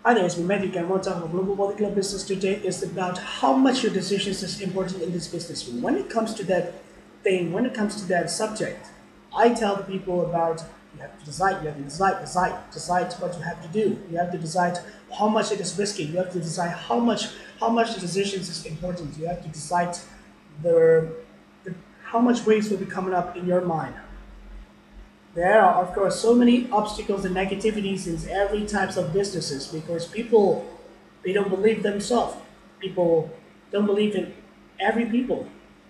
Hi there, it's me Matthew again. One talking about global body club business today is about how much your decisions is important in this business. When it comes to that thing, when it comes to that subject, I tell the people about you have to decide what you have to do. You have to decide how much it is risky. You have to decide how much the decisions is important. You have to decide the, the how much waves will be coming up in your mind. There are, of course, so many obstacles and negativities in every types of businesses because people they don't believe themselves. People don't believe in every people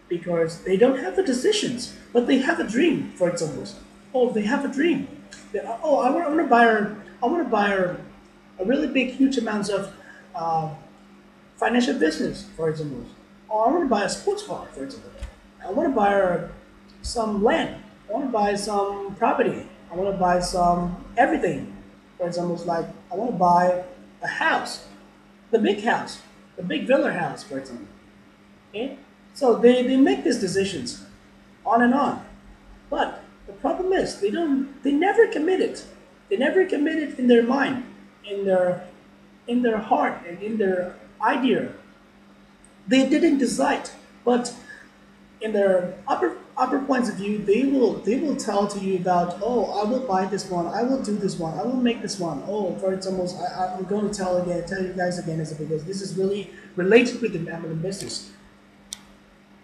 because they don't have the decisions, but they have a dream. For example, oh, they have a dream. Oh, I want to buy a really big, huge amounts of uh, financial business, for example. Or I want to buy a sports car, for example. I want to buy some land. I want to buy some property. I want to buy some everything. For example, it's like I want to buy a house, the big villa house, for example. Okay? So they make these decisions on and on. But the problem is they never commit it. They never commit it in their mind, in their heart and in their idea. They didn't decide, but in their upper points of view, they will tell to you about, oh, I will buy this one, I will do this one, I will make this one. Oh, for example, I'm going to tell you guys again, is because this is really related with the Amazon business.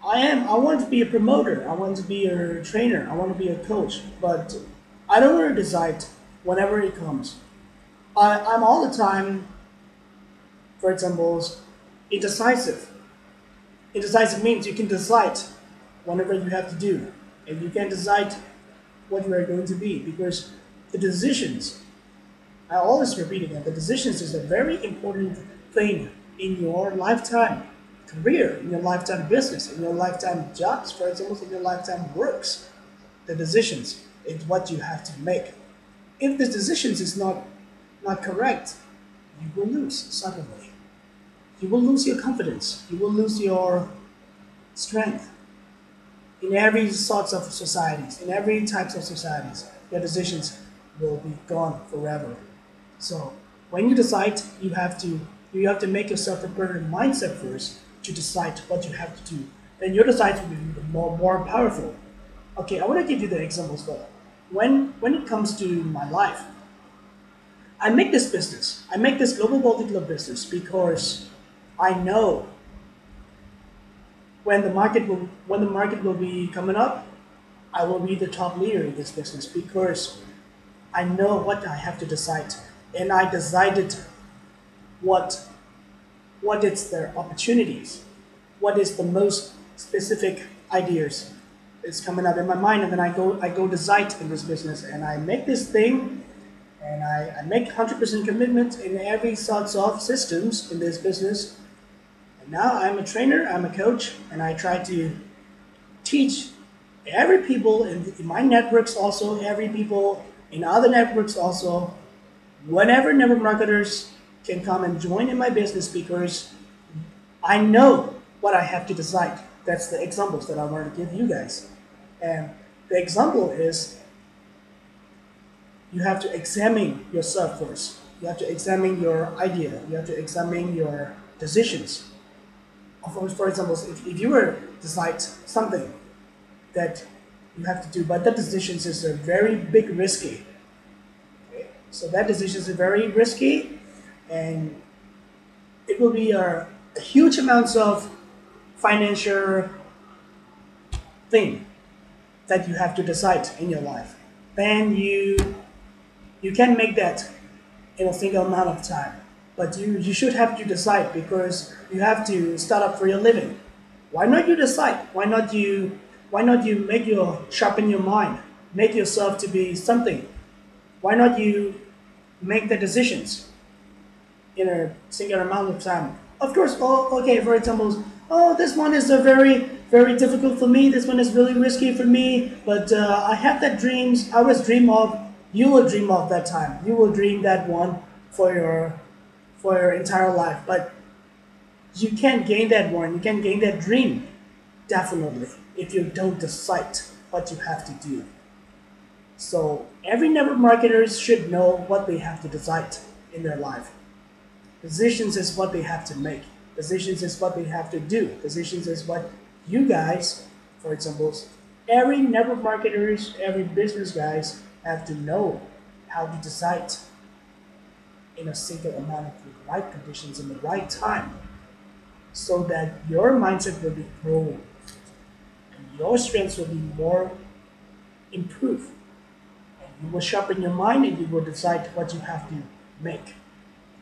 I want to be a promoter, I want to be a trainer, I want to be a coach, but I don't want to decide whenever it comes. I'm all the time, for example, indecisive. Indecisive means you can decide whenever you have to do, and you can decide what you are going to be because the decisions, I always repeat again, the decisions is a very important thing in your lifetime career, in your lifetime business, in your lifetime jobs, for example, in your lifetime works. The decisions is what you have to make. If the decisions is not correct, you will lose suddenly. You will lose your confidence. You will lose your strength in every sorts of societies, in every types of societies. Your decisions will be gone forever. So when you decide, you have to make yourself prepare a mindset first to decide what you have to do. Then your decides will be more powerful. Okay, I want to give you the examples, but when it comes to my life, I make this business. I make this global multi-club business because I know when the market will be coming up, I will be the top leader in this business because I know what I have to decide, and I decided what what is their opportunities, what is the most specific ideas is coming up in my mind, and then I go decide in this business, and I make this thing, and I make 100% commitment in every sorts of systems in this business. And now I'm a trainer, I'm a coach, and I try to teach every people in my networks, also every people in other networks also, whenever network marketers can come and join in my business because I know what I have to decide. That's the examples that I want to give you guys. And the example is you have to examine yourself first. You have to examine your idea. You have to examine your decisions. For example, if you were to decide something that you have to do, but that decisions is a very big risky. Okay? So that decision is very risky, and it will be a huge amounts of financial thing that you have to decide in your life. Then you can make that in a single amount of time. But you should have to decide because you have to start up for your living. Why not you decide? Why not you make your sharpen your mind, make yourself to be something? Why not you make the decisions in a single amount of time? Of course, oh, okay, for example, oh, this one is a very difficult for me. This one is really risky for me. But I have that dreams. I was dream of. You will dream of that time. You will dream that one for your entire life. But you can't gain that one. You can gain that dream definitely if you don't decide what you have to do. So every network marketers should know what they have to decide in their life. Decisions is what they have to make. Decisions is what they have to do. Decisions is what you guys, for example, every network marketers, every business guys have to know how to decide in a single amount of the right conditions in the right time so that your mindset will be growing and your strengths will be more improved. And you will sharpen your mind and you will decide what you have to make.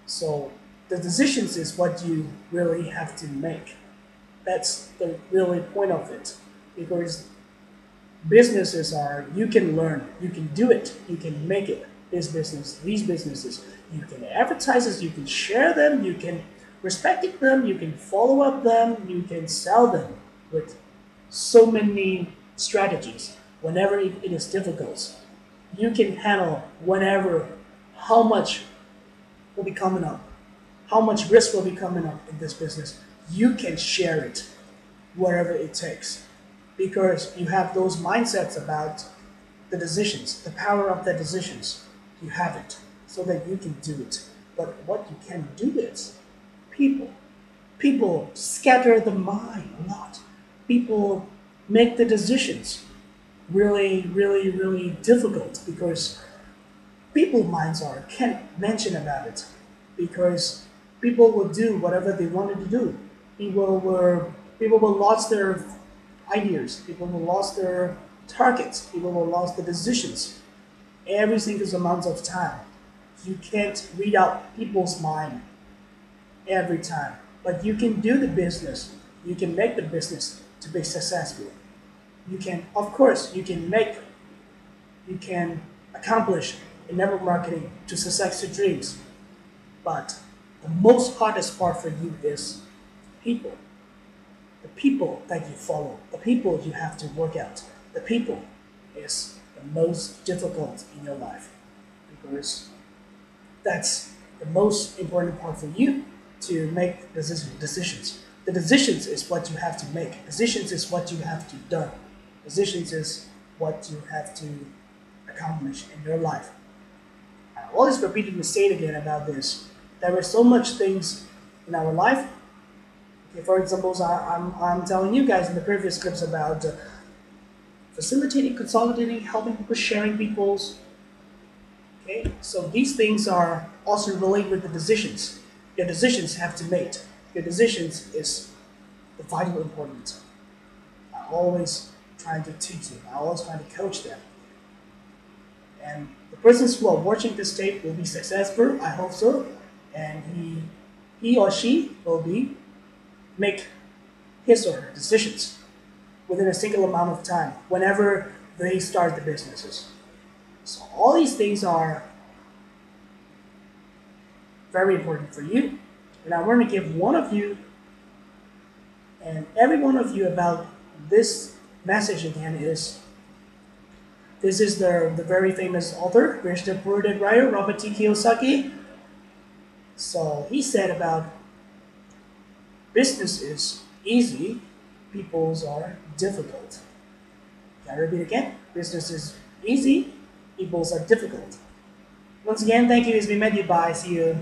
So the decisions is what you really have to make. That's the really point of it. Because businesses are, you can learn, you can do it, you can make it. This business, these businesses, you can advertise it, you can share them, you can respect them, you can follow up them, you can sell them with so many strategies. Whenever it is difficult, you can handle whenever, how much will be coming up, how much risk will be coming up in this business. You can share it, whatever it takes, because you have those mindsets about the decisions, the power of the decisions. You have it so that you can do it. But what you can do is people. People scatter the mind a lot. People make the decisions really difficult because people minds are can't mention about it because people will do whatever they wanted to do. People will lost their ideas. People will lost their targets. People will lost the decisions. Every single amount of time. You can't read out people's mind every time, but you can do the business. You can make the business to be successful. You can, of course, you can accomplish in network marketing to success your dreams. But the most hardest part for you is people. The people that you follow, the people you have to work out, the people is the most difficult in your life because that's the most important part for you to make decisions. The decisions is what you have to make. Decisions is what you have to do. Decisions is what you have to accomplish in your life. I always repeatedly say it again about this. There are so much things in our life. Okay, for example, I'm telling you guys in the previous clips about facilitating, consolidating, helping people, sharing people's. Okay, so these things are also related with the decisions. Your decisions have to make. Your decisions is the vital important. I always trying to teach them. I always trying to coach them. And the persons who are watching this tape will be successful. I hope so. And he or she will be make his or her decisions within a single amount of time whenever they start the businesses. So all these things are very important for you. And I want to give one of you and every one of you about this message again is this is the very famous author, Rich Dad Poor Dad writer, Robert T Kiyosaki. So he said about business is easy, people's are difficult. Can I repeat again? Business is easy, people's are difficult. Once again, thank you. It's been Matthew. Bye. See you.